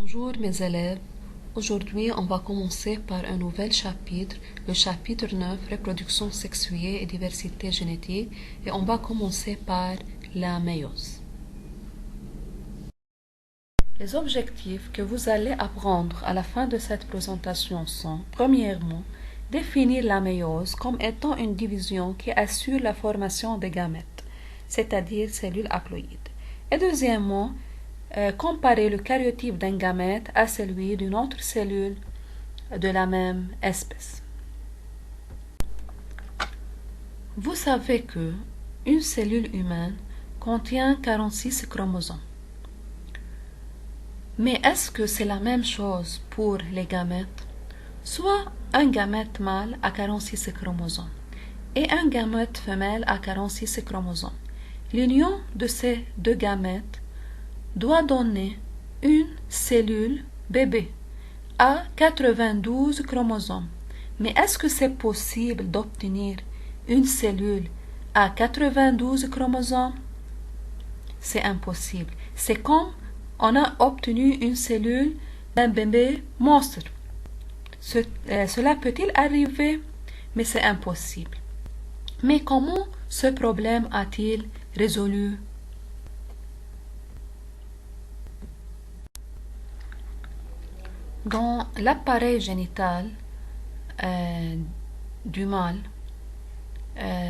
Bonjour mes élèves, aujourd'hui on va commencer par un nouvel chapitre, le chapitre 9, reproduction sexuée et diversité génétique, et on va commencer par la méiose. Les objectifs que vous allez apprendre à la fin de cette présentation sont, premièrement, définir la méiose comme étant une division qui assure la formation des gamètes, c'est-à-dire cellules haploïdes, et deuxièmement, comparer le karyotype d'un gamète à celui d'une autre cellule de la même espèce. Vous savez que une cellule humaine contient 46 chromosomes. Mais est-ce que c'est la même chose pour les gamètes? Soit un gamète mâle a 46 chromosomes et un gamète femelle a 46 chromosomes. L'union de ces deux gamètes doit donner une cellule bébé à 92 chromosomes. Mais est-ce que c'est possible d'obtenir une cellule à 92 chromosomes? C'est impossible. C'est comme on a obtenu une cellule d'un bébé monstre. Cela peut-il arriver? Mais c'est impossible. Mais comment ce problème a-t-il résolu? Dans l'appareil génital du mâle,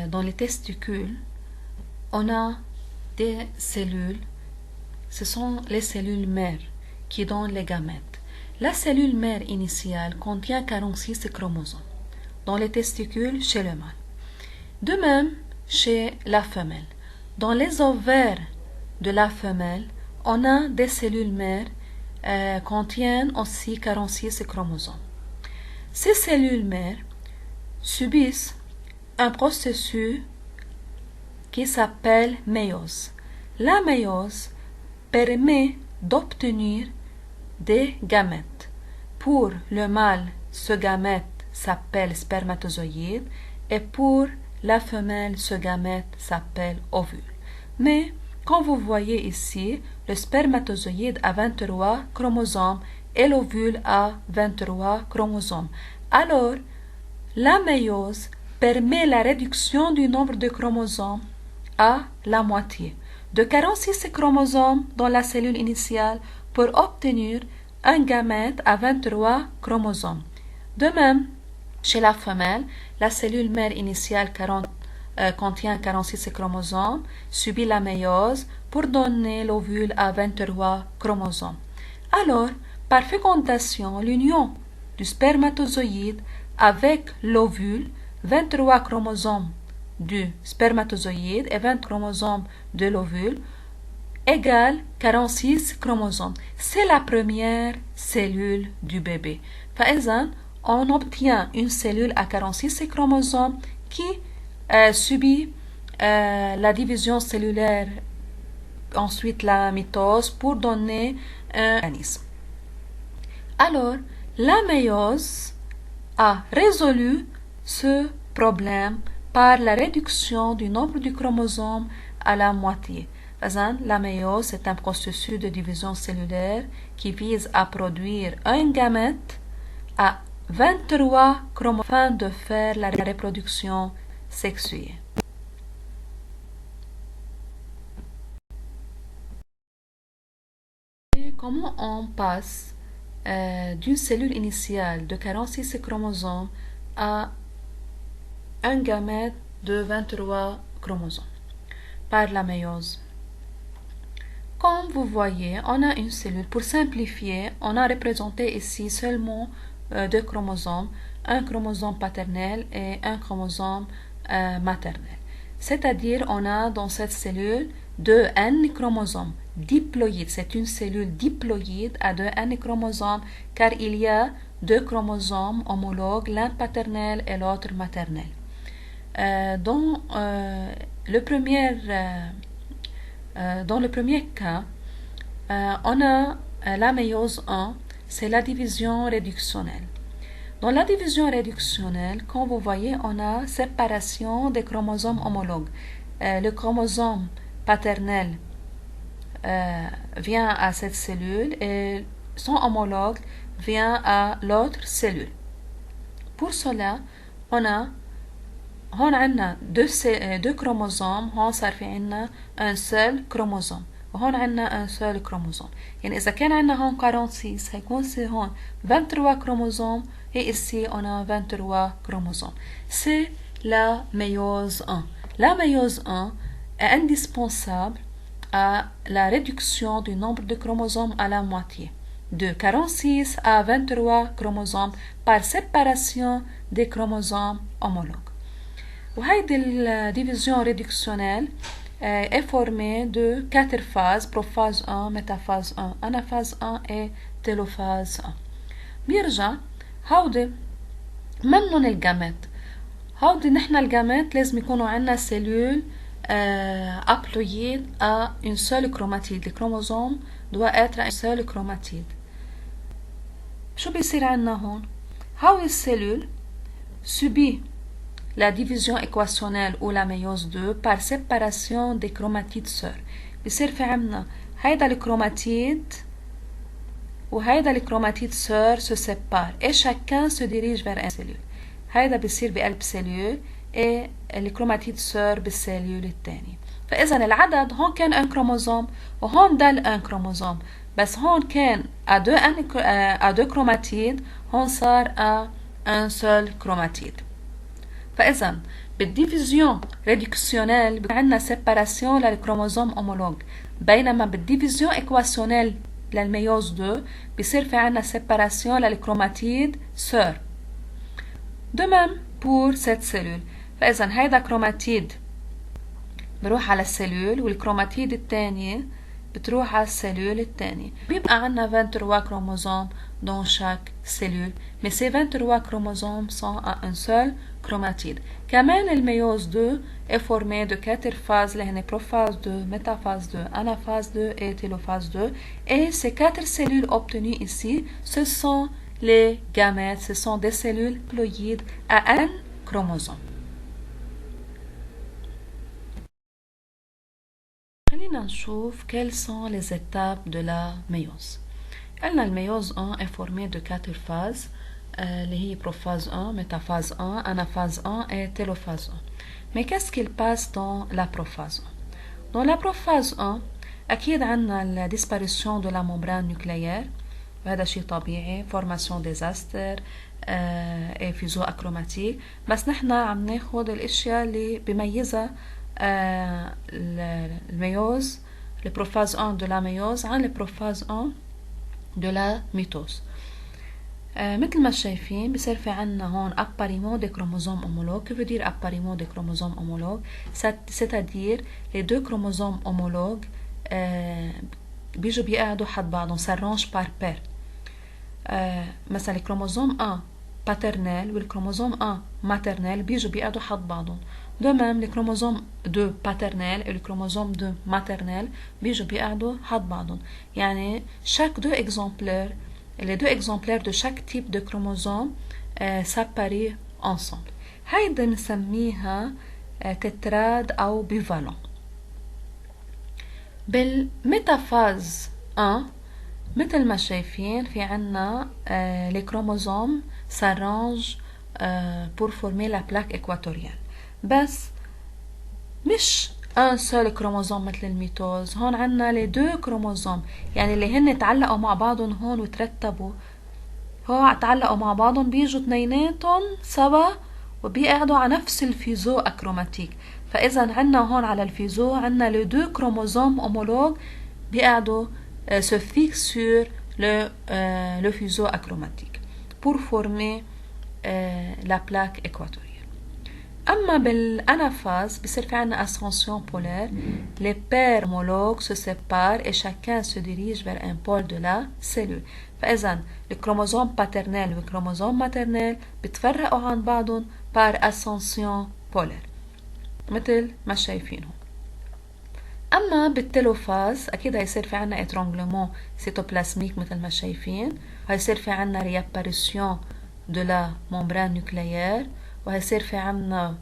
dans les testicules, on a des cellules, ce sont les cellules mères qui donnent les gamètes. La cellule mère initiale contient 46 chromosomes dans les testicules chez le mâle. De même chez la femelle. Dans les ovaires de la femelle, on a des cellules mères contiennent aussi 46 chromosomes. Ces cellules mères subissent un processus qui s'appelle méiose. La méiose permet d'obtenir des gamètes. Pour le mâle, ce gamète s'appelle spermatozoïde et pour la femelle, ce gamète s'appelle ovule. Mais comme vous voyez ici, le spermatozoïde a 23 chromosomes et l'ovule a 23 chromosomes. Alors, la méiose permet la réduction du nombre de chromosomes à la moitié, de 46 chromosomes dans la cellule initiale pour obtenir un gamète à 23 chromosomes. De même, chez la femelle, la cellule mère initiale contient 46 chromosomes, subit la méiose pour donner l'ovule à 23 chromosomes. Alors, par fécondation, l'union du spermatozoïde avec l'ovule, 23 chromosomes du spermatozoïde et 20 chromosomes de l'ovule, égale 46 chromosomes. C'est la première cellule du bébé. فإذا, on obtient une cellule à 46 chromosomes qui subit la division cellulaire, ensuite la mitose pour donner un organisme. Alors, la méiose a résolu ce problème par la réduction du nombre de chromosomes à la moitié. La méiose est un processus de division cellulaire qui vise à produire un gamète à 23 chromosomes afin de faire la reproduction sexuée. Et comment on passe d'une cellule initiale de 46 chromosomes à un gamète de 23 chromosomes? Par la méiose. Comme vous voyez, on a une cellule. Pour simplifier, on a représenté ici seulement deux chromosomes, un chromosome paternel et un chromosome maternel. C'est-à-dire, on a dans cette cellule deux N chromosomes diploïdes. C'est une cellule diploïde à deux N chromosomes car il y a deux chromosomes homologues, l'un paternel et l'autre maternel. Dans le premier cas, on a la méiose 1, c'est la division réductionnelle. Dans la division réductionnelle, comme vous voyez, on a séparation des chromosomes homologues. Le chromosome paternel vient à cette cellule et son homologue vient à l'autre cellule. Pour cela on a هون عنا deux chromosomes. هون صار في عنا un seul chromosome وهون عنا un seul chromosome. يعني إذا كان عنا هون 46 هيكون سي هون 23 chromosomes et ici on a 23 chromosomes. C'est la méiose 1. La méiose 1 est indispensable à la réduction du nombre de chromosomes à la moitié, de 46 à 23 chromosomes par séparation des chromosomes homologues. وهيدي الديفيزيون ريدكسيونيل est formée de 4 phases: prophase 1, métaphase 1, anaphase 1 et télophase 1. بيرجع هودي منن الجامات. هودي نحن الجامات لازم يكونوا عنا سيلول haploïde à une seule chromatide. Le chromosome doit être une seule chromatide. شو بيصير عنا هون؟ هاو السيلول subit la division équationnelle ou la méiose 2 par séparation des chromatides sœurs. بيصير في عنا هيدا الكروماتيد وهيدا الكروماتيد sœur se séparent et chacun se dirige vers un cellule. هيدا بيصير بقلب سيلول et الكروماتيد sœur بالسيلول الثاني. فإذا العدد هون كان un chromosome وهون ضل un chromosome، بس هون كان à deux chromatides، هون صار à un seul chromatide. فإذا بالديفيزيون ريدكسيونيل عندنا سيباراسيون للكروموزوم هومولوج، بينما بالديفيزيون إكواسيونيل للميوز 2 بيصير في عندنا سيباراسيون للكروماتيد سور. de même pour cette cellule. فإذا هيدا كروماتيد بروح على السيلول والكروماتيد الثانية بتروح على السيلول الثانية. بيبقى عندنا 23 chromosomes dans chaque cellule, mais ces 23 chromosomes sont à un seul chromatide. كمان الميوز 2 est formé de 4 phases, اللي هن prophase 2, métaphase 2, anaphase 2 et télophase 2. Et ces 4 cellules obtenues ici, ce sont les gamètes, ce sont des cellules haploïdes à un chromosome. خلينا نشوف quelles sont les étapes de la méiose. قلنا الميوز 1 est formé de 4 phases اللي هي prophase 1, métaphase 1, anaphase 1 et télophase 1. Mais qu'est-ce qu'il passe dans la prophase 1? Dans la prophase 1 أكيد عنا la disparition de la membrane nucléaire، وهذا شيء طبيعي، formation des asters et fuseau achromatique، بس نحن عم ناخد الاشياء اللي بيميزها الميوز، le prophase 1 de la méiose عن le prophase 1 de la mitose. مثل ما شايفين بصير في عنا هون appariement des chromosomes homologues. Que veut dire appariement des chromosomes homologues? C'est-à-dire les deux chromosomes homologues بيجوا بيقعدوا حد بعضهم، s'arrangent par paire. مثلا الكروموزوم 1 paternel والكروموزوم 1 maternel بيجوا بيقعدوا حد بعضهم. De même les chromosomes 2 paternel et le chromosome 2 maternel بيجوا بيقعدوا حد بعضهم. يعني chaque deux exemplaires، les deux exemplaires de chaque type de chromosome s'apparient ensemble. هيدا بنسميها tétrade أو bivalent. بالميتافاز 1 مثل ما شايفين في عنا les chromosomes s'arrangent pour former la plaque équatoriale، بس مش un seul chromosome مثل الميتوز. هون عنا les deux chromosomes، يعني اللي هن تعلقوا مع بعضهم هون وترتبوا، هو تعلقوا مع بعضهم بيجوا اثنيناتهم سوا وبيقعدوا على نفس الفيزو أكروماتيك. فإذا عنا هون على الفيزو عنا les deux chromosomes homologues بيقعدوا se fixent sur le fuseau achromatique pour former la plaque équatoriale. أما بالأناphase بصير في عنا ascension polaire. Les paires homologues se séparent et chacun se dirige vers un pôle de la cellule. فإذا الكروموزوم paternel والكروموزوم maternel بتفرقوا عن بعضهم par ascension polaire مثل ما شايفينهم. أما بالتيلوفاز أكيد هيصير في عنا étranglement cytoplasmique مثل ما شايفين، هيصير في عنا réapparition de la membrane nucléaire، وهيصير في عنا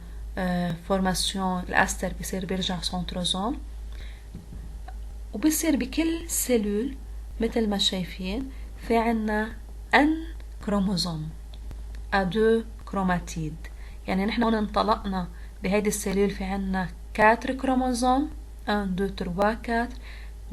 formation الأستر بيصير بيرجع سنتروزوم، وبيصير بكل سيلول مثل ما شايفين في عنا N كروموزوم à 2 كروماتيد. يعني نحن هون انطلقنا بهيدي السلول في عنا 4 كروموزوم 1 2 3 4.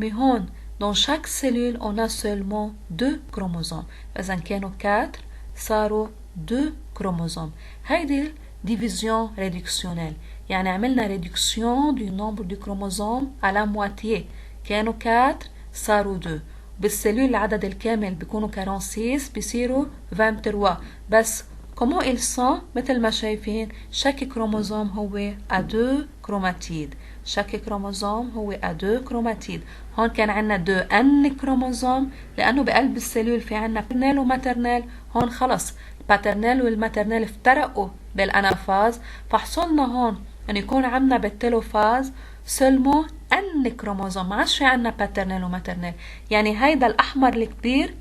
mais هون dans chaque cellule on a seulement 2 chromosomes. فإذا كانوا 4 صاروا 2 chromosomes. هيدي division réductionnelle. يعني عملنا réduction du nombre de chromosomes à la moitié. كانوا 4 صاروا 2. بالسلول العدد الكامل بيكونوا 46 بيصيروا 23. بس comment ils sont مثل ما شايفين chaque chromosome هو à 2 chromatides. chaque chromosome هو à 2 chromatides. هون كان عنا 2 N كروموزوم لأنه بقلب السلول في عنا باترنال وماترنال. هون خلص الباترنال والماترنال افترقوا بالأنافاز، فحصلنا هون أن يكون عنا بالتلوفاز سلمو N كروموزوم، ما عادش في عنا باترنال وماترنال. يعني هيدا الأحمر الكبير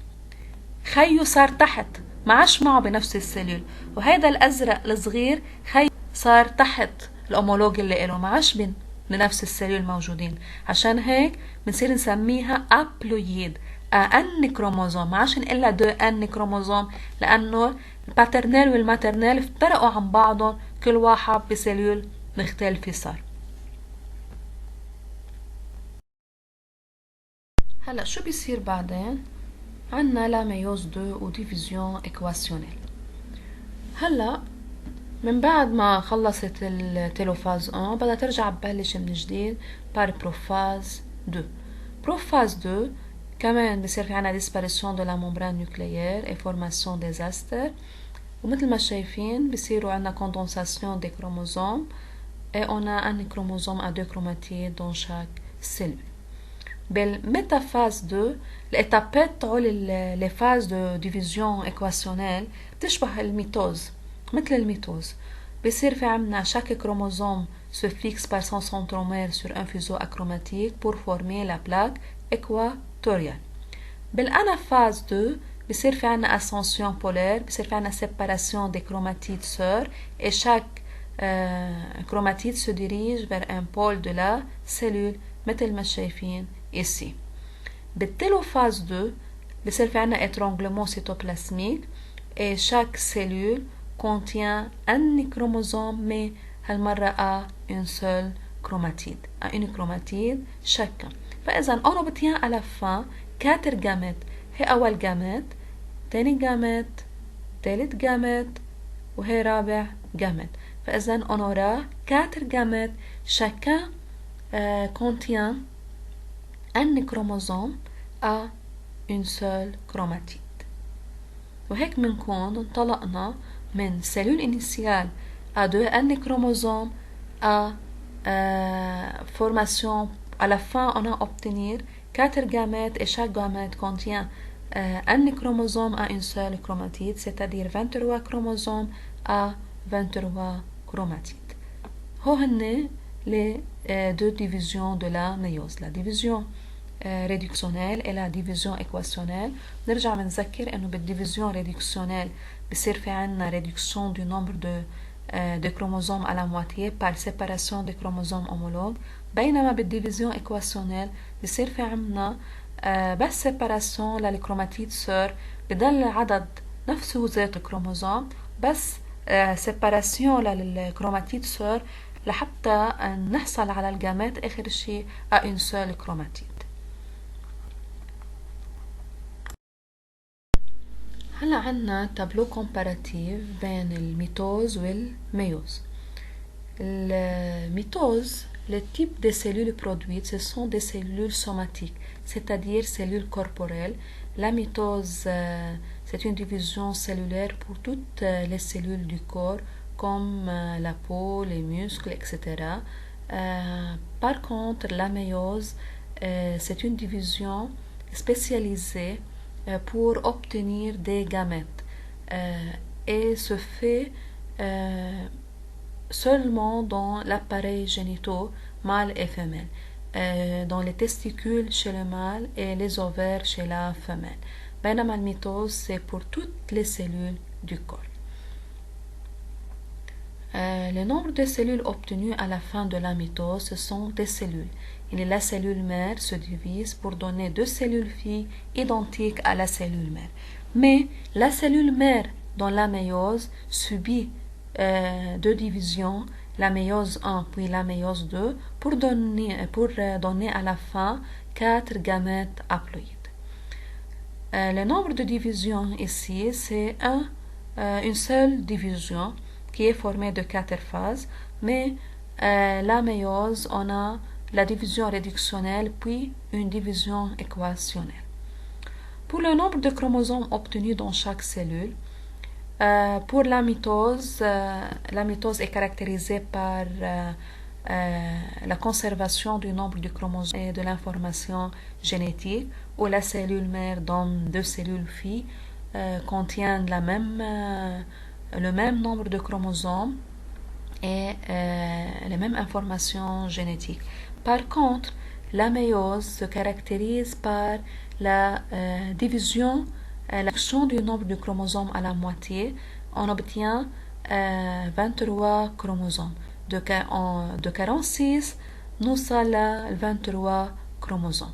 خيو صار تحت، ما عادش معه بنفس السلول، وهيدا الأزرق الصغير خيو صار تحت الأومولوج اللي إله، ما عادش بنفس السلول موجودين. عشان هيك بنصير نسميها أبلويد N كروموزوم، ما عادش نقلها 2 N كروموزوم لأنه الباترنال والماترنال افترقوا عن بعضهم، كل واحد بسلول مختلفة صار. هلا شو بيصير بعدين؟ عنا لا ميوز 2 وديفيزيون إكواسيونيل. هلا من بعد ما خلصت التيلوفاز 1 بدها ترجع تبلش من جديد بار بروفاز 2. بروفاز 2 كمان بصير في عنا ديسباريسيون دو لا ممبران نوكليير اي فورماسيون دي زاستر، ومثل ما شايفين بصيروا عنا كوندنساسيون دي كروموزوم اي اون ا ان كروموزوم ا 2 كروماتيد دون شاك سيلول. بالميتافاز 2 الاتابات تاعو لي فاز دو ديفيزيون ايكواسيونيل بتشبه الميتوز. مثل الميتوز بيصير في عنا chaque chromosome se fixe par son centromère sur un fuseau achromatique pour former la plaque équatoriale. بالانافاز 2 بيصير في عنا ascension polaire، بيصير في عنا séparation des chromatides sœurs et chaque chromatide se dirige vers un pôle de la cellule مثل ما شايفين ici. بالتيلوفاز 2 بيصير في عنا étranglement cytoplasmique et chaque cellule contient un chromosome mais هالمرة à une seule chromatide, à une chromatide chacun. فإذا on obtient à la fin 4 gamètes. هي أول gamète، تاني gamète، تالت gamète، وهي رابع gamète. فإذا on aura 4 gamètes chacun contient un chromosome à une seule chromatide. وهيك منكون انطلقنا من cellule initiale à 2 N chromosomes à formation. À la fin, on a obtenu 4 gamètes et chaque gamète contient un chromosome à une seule chromatide, c'est-à-dire 23 chromosomes à 23 chromatides. هن les deux divisions de la méiose, la division réductionnelle et la division équationnelle. نرجع بنذكر انه بالdivision réductionnelle بصير في عنا réduction du nombre de chromosomes à la moitié par séparation des chromosomes homologues، بينما بالdivision équationnelle بصير في عنا بس séparation للكروماتيد سور، بضل العدد نفسه ذات الكروموزوم، بس séparation للكروماتيد سور لحتى نحصل على الجامات آخر شيء à une seule chromatide. هلا عنا تابلو كومباراتيف بين الميتوز والميوز. الميتوز le type de cellules produites ce sont des cellules somatiques, c'est-à-dire cellules corporelles. La mitose c'est une division cellulaire pour toutes les cellules du corps comme la peau, les muscles, etc. Par contre, la méiose c'est une division spécialisée pour obtenir des gamètes et se fait seulement dans l'appareil génitaux mâle et femelle, dans les testicules chez le mâle et les ovaires chez la femelle. بينما الميتوز c'est pour toutes les cellules du corps. Le nombre de cellules obtenues à la fin de la mitose, ce sont des cellules Et la cellule mère se divise pour donner deux cellules filles identiques à la cellule mère. Mais la cellule mère dans la méiose subit deux divisions, la méiose 1 puis la méiose 2, pour donner à la fin 4 gamètes haploïdes. Le nombre de divisions ici, c'est une seule division qui est formée de 4 phases, mais la méiose, on a la division réductionnelle puis une division équationnelle. Pour le nombre de chromosomes obtenus dans chaque cellule, pour la mitose est caractérisée par la conservation du nombre de chromosomes et de l'information génétique, où la cellule mère donne deux cellules filles contiennent le même nombre de chromosomes et les mêmes informations génétiques. Par contre, la méiose se caractérise par la division, la réduction du nombre de chromosomes à la moitié. On obtient 23 chromosomes. De 46, nous sommes à 23 chromosomes.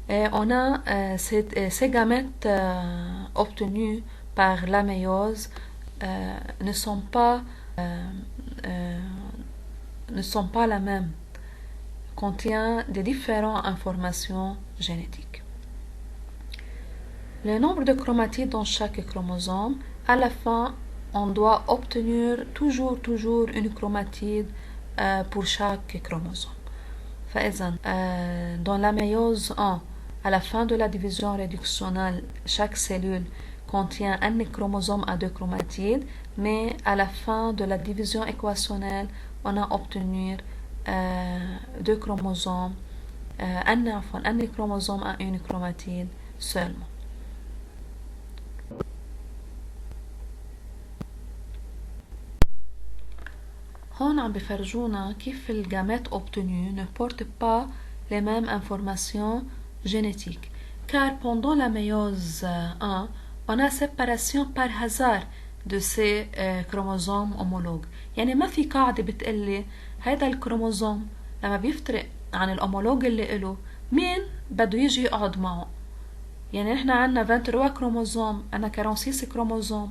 Et on a ces gamètes obtenus par la méiose ne sont pas la même, contient des différentes informations génétiques. Le nombre de chromatides dans chaque chromosome, à la fin, on doit obtenir toujours une chromatide pour chaque chromosome. Dans la méiose 1, à la fin de la division réductionnelle, chaque cellule contient un chromosome à deux chromatides, mais à la fin de la division équationnelle, on a obtenu deux chromosomes, un chromosome à une chromatide seulement. هون عم بفرجونا كيف الجامات obtenues ne portent pas les mêmes informations génétiques. Car pendant la méiose 1, on a séparation par hasard de ces chromosomes homologues. يعني ما في قاعدة بتقلي هيدا الكروموزوم لما بيفترق عن الأمولوج اللي إله مين بده يجي يقعد معه. يعني نحن عنا 23 chromosomes, أنا 46 chromosomes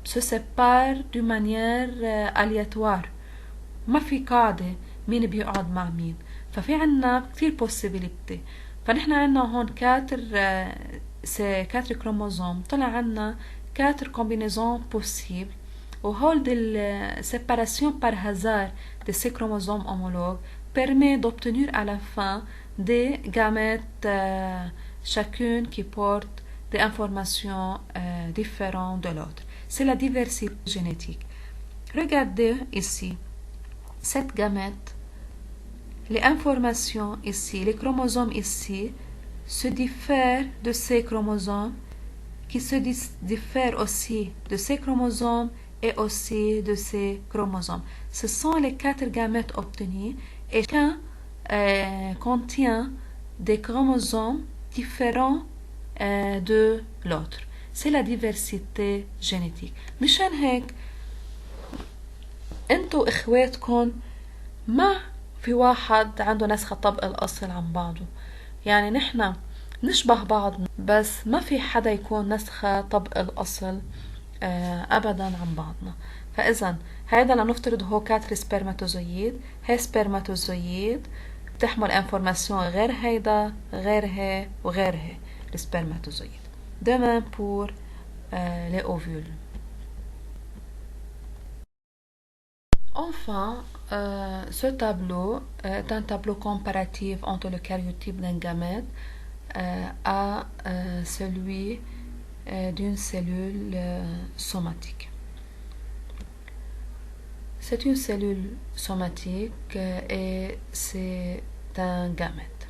se séparent d'une manière aléatoire. ما في قاعدة مين بيقعد مع مين. ففي عنا كتير possibility. فنحن عنا هون 4 chromosomes, طلع عنا 4 combinaisons possibles. وهول la séparation par hasard de ces chromosomes homologues permet d'obtenir à la fin des gamètes chacune qui porte des informations différentes de l'autre. C'est la diversité génétique. Regardez ici, cette gamète, les informations ici, les chromosomes ici, se diffèrent de ces chromosomes, qui se diffèrent aussi de ces chromosomes et aussi de ces chromosomes. Ce sont les 4 gamètes obtenus et chacun contient des chromosomes différents de l'autre. C'est la diversité génétique. مشان هيك انتو اخواتكم ما في واحد عنده نسخة طبق الأصل عن بعضه. يعني نحن نشبه بعض بس ما في حدا يكون نسخة طبق الأصل أبدا عن بعضنا. فإذا هذا لنفترض هو 4 سبرماتوزويد. هي سبرماتوزويد بتحمل انفورماسيون غير هيدا غير هي وغير هي السبرماتوزويد. De même pour les ovules. Enfin, ce tableau est un tableau comparatif entre le karyotype d'un gamète à celui d'une cellule somatique. C'est une cellule somatique et c'est un gamète.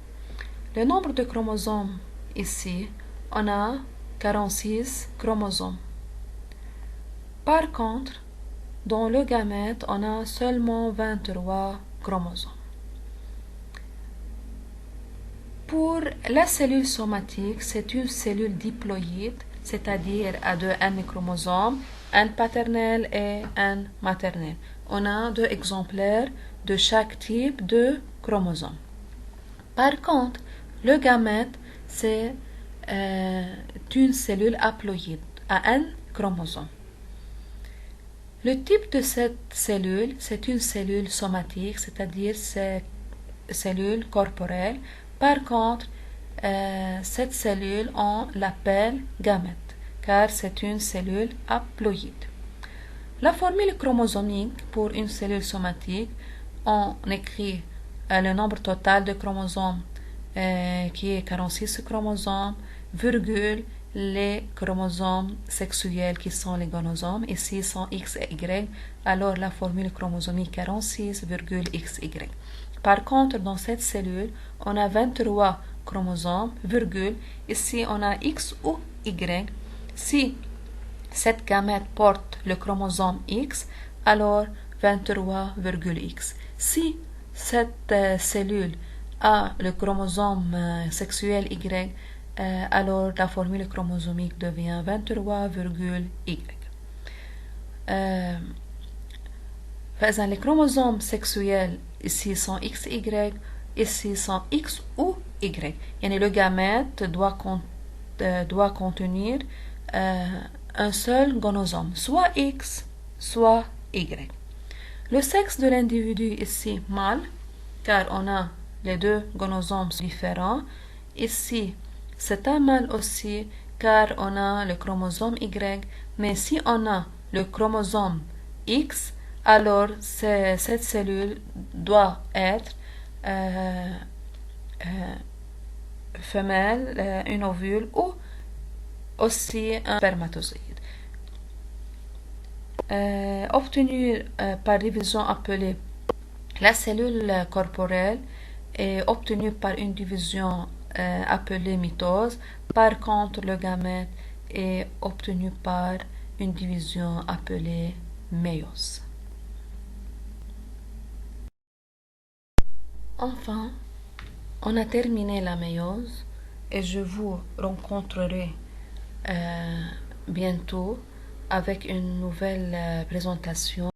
Le nombre de chromosomes ici, on a 46 chromosomes. Par contre, dans le gamète, on a seulement 23 chromosomes. Pour la cellule somatique, c'est une cellule diploïde, c'est-à-dire à deux N chromosomes, un paternel et un maternel. On a 2 exemplaires de chaque type de chromosome. Par contre, le gamète, c'est une cellule haploïde à un chromosome. Le type de cette cellule, c'est une cellule somatique, c'est-à-dire c'est cellule corporelle. Par contre, cette cellule, on l'appelle gamète, car c'est une cellule haploïde. La formule chromosomique pour une cellule somatique, on écrit le nombre total de chromosomes qui est 46 chromosomes, virgule, les chromosomes sexuels qui sont les gonosomes, ici sont X et Y, alors la formule chromosomique 46, XY. Par contre, dans cette cellule, on a 23 chromosomes, virgule, ici on a X ou Y. Si cette gamète porte le chromosome X, alors 23,X. Si cette cellule a le chromosome sexuel Y, alors la formule chromosomique devient 23,Y. Les chromosomes sexuels ici sont XY, ici sont X ou Y. Yani le gamète doit contenir un seul gonosome, soit X, soit Y. Le sexe de l'individu ici mâle, car on a les deux gonosomes différents. Ici, c'est un mâle aussi, car on a le chromosome Y, mais si on a le chromosome X, alors cette cellule doit être femelle, une ovule ou aussi un spermatozoïde. Obtenu par division appelée la cellule corporelle est obtenue par une division appelée mitose. Par contre, le gamète est obtenu par une division appelée méiose. Enfin, on a terminé la méiose et je vous rencontrerai bientôt avec une nouvelle présentation.